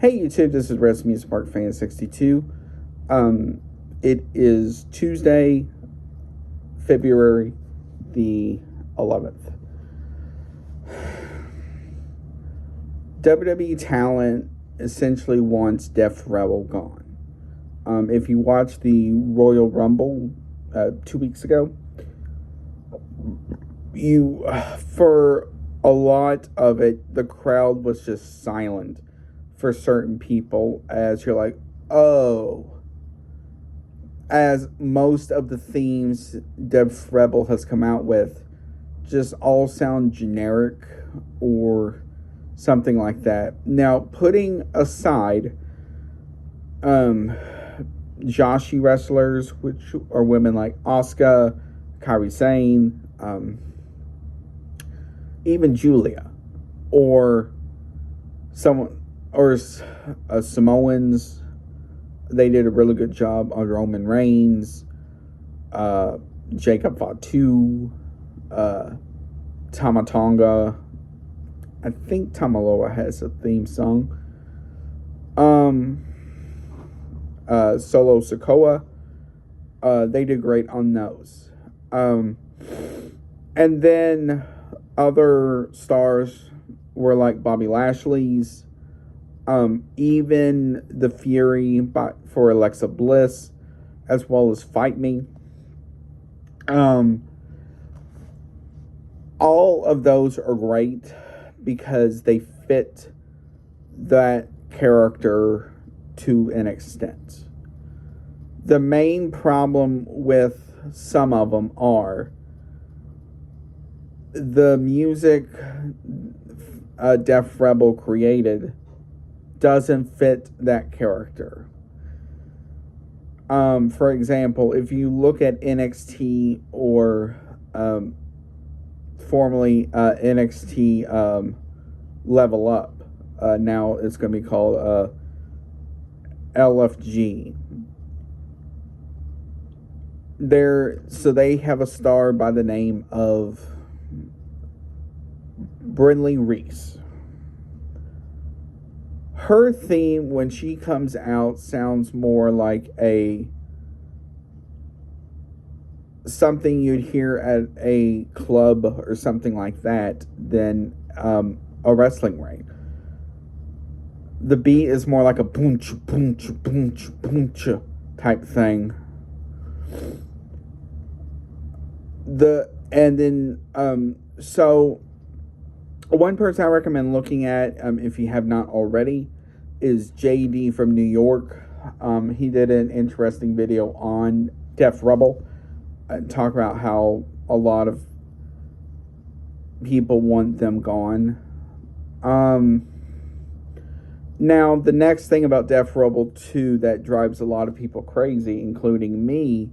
Hey YouTube, this is Res Music Park Fan 62. It is Tuesday, February the 11th. WWE talent essentially wants Def Rebel gone. If you watched the Royal Rumble 2 weeks ago, for a lot of it, the crowd was just silent for certain people, as you're like, oh, as most of the themes Def Rebel has come out with just all sound generic or something like that. Now, putting aside Joshi wrestlers, which are women like Asuka, Kairi Sane, even Julia, or someone, or Samoans. They did a really good job on Roman Reigns, Jacob Fatu, Tama Tonga. I think Tamaloa has a theme song. Solo Sikoa. They did great on those. And then other stars were like Bobby Lashley's, even The Fury for Alexa Bliss, as well as Fight Me. All of those are great because they fit that character to an extent. The main problem with some of them are the music Def Rebel created doesn't fit that character. For example, if you look at NXT or formerly NXT Level Up, now it's going to be called LFG. So they have a star by the name of Brinley Reese. Her theme, when she comes out, sounds more like something you'd hear at a club or something like that than a wrestling ring. The beat is more like a boom-ch, boom-ch, boom-ch, boom-ch type thing. So one person I recommend looking at, if you have not already, is JD from New York. He did an interesting video on Def Rebel, talk about how a lot of people want them gone. Now, the next thing about Def Rebel 2 that drives a lot of people crazy, including me,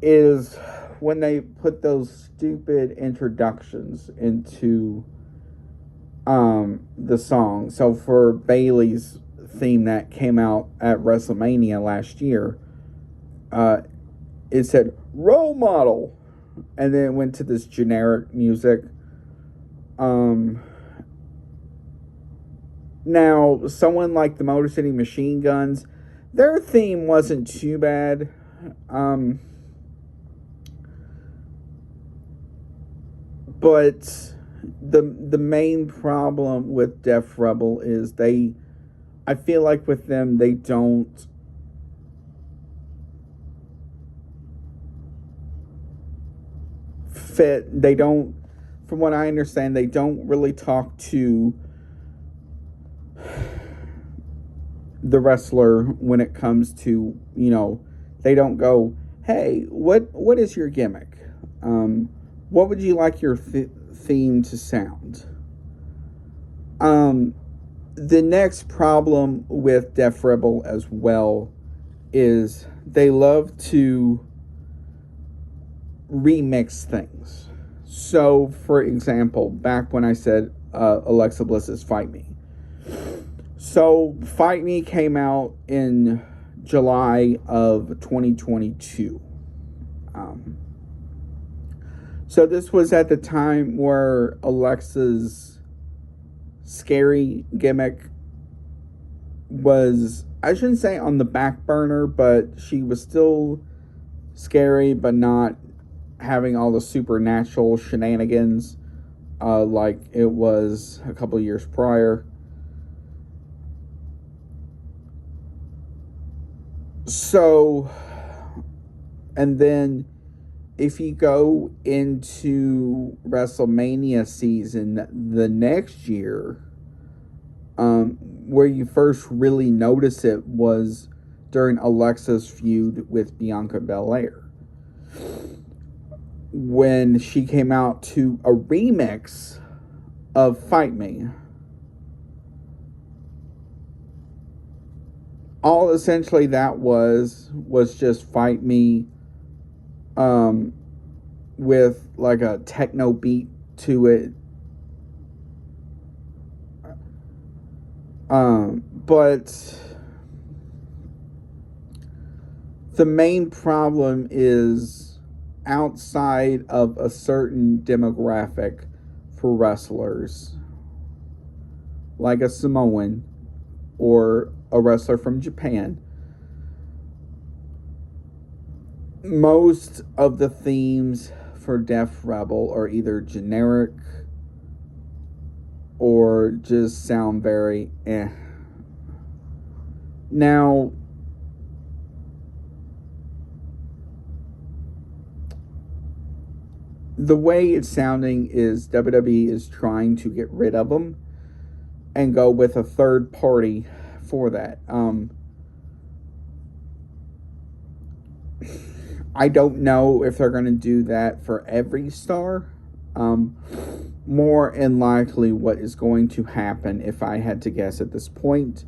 is when they put those stupid introductions into the song. So for Bayley's theme that came out at WrestleMania last year, it said role model, and then it went to this generic music. Now, someone like the Motor City Machine Guns, their theme wasn't too bad. But the main problem with Def Rebel is I feel like with them, they don't fit. They don't, from what I understand, they don't really talk to the wrestler when it comes to, they don't go, hey, what is your gimmick? What would you like your theme to sound? The next problem with Def Rebel as well is they love to remix things. So, for example, back when I said Alexa Bliss's Fight Me. So, Fight Me came out in July of 2022. So this was at the time where Alexa's scary gimmick was, I shouldn't say on the back burner, but she was still scary, but not having all the supernatural shenanigans like it was a couple years prior. So, and then if you go into WrestleMania season the next year, where you first really notice it was during Alexa's feud with Bianca Belair, when she came out to a remix of Fight Me. All essentially that was just Fight Me with like a techno beat to it. But the main problem is outside of a certain demographic for wrestlers, like a Samoan or a wrestler from Japan. Most of the themes for Def Rebel are either generic or just sound very eh. Now, the way it's sounding is WWE is trying to get rid of them and go with a third party for that. I don't know if they're going to do that for every star. More than likely, what is going to happen, if I had to guess at this point,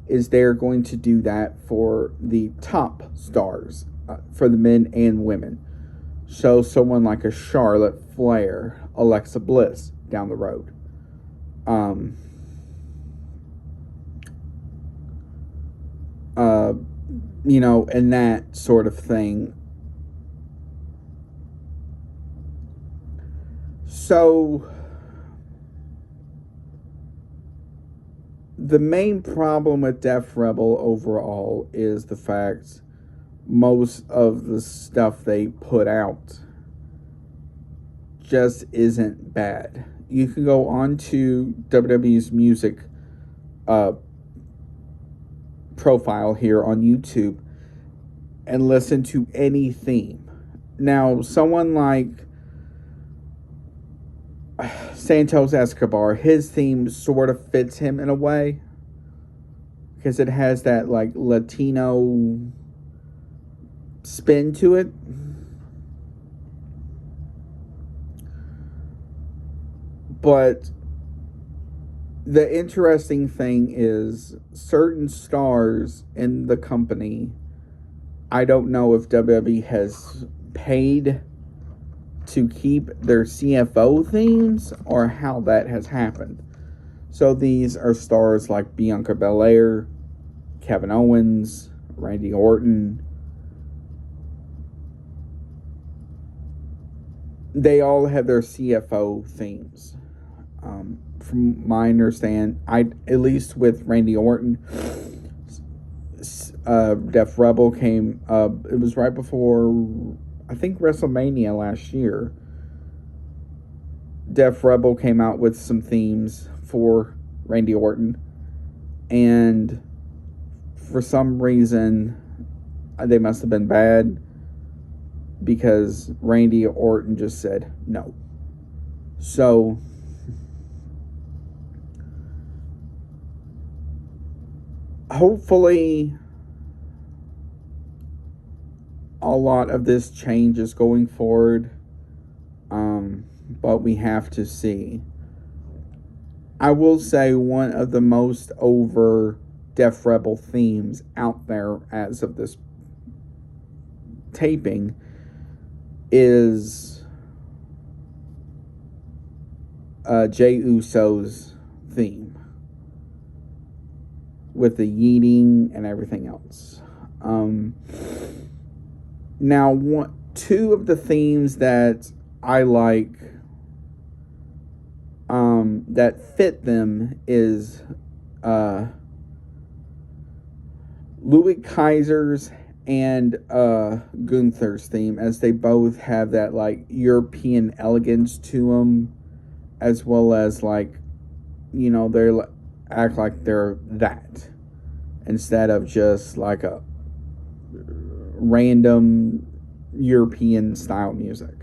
is they're going to do that for the top stars, for the men and women. So someone like a Charlotte Flair, Alexa Bliss down the road. And that sort of thing. So the main problem with Def Rebel overall is the fact most of the stuff they put out just isn't bad. You can go on to WWE's music profile here on YouTube and listen to any theme. Now, someone like Santos Escobar, his theme sort of fits him in a way because it has that like Latino spin to it. But the interesting thing is certain stars in the company, I don't know if WWE has paid to keep their CFO themes or how that has happened. So these are stars like Bianca Belair, Kevin Owens, Randy Orton. They all have their CFO themes. From my understand, at least with Randy Orton, Def Rebel came. It was right before, I think, WrestleMania last year. Def Rebel came out with some themes for Randy Orton, and for some reason, they must have been bad because Randy Orton just said no. So hopefully a lot of this changes going forward, but we have to see. I will say one of the most over Def Rebel themes out there as of this taping is Jey Uso's theme with the yeeting and everything else. Now, two of the themes that I like that fit them is Louis Kaiser's and Gunther's theme, as they both have that like European elegance to them, as well as like, you know, they act like they're that instead of just like a random European style music.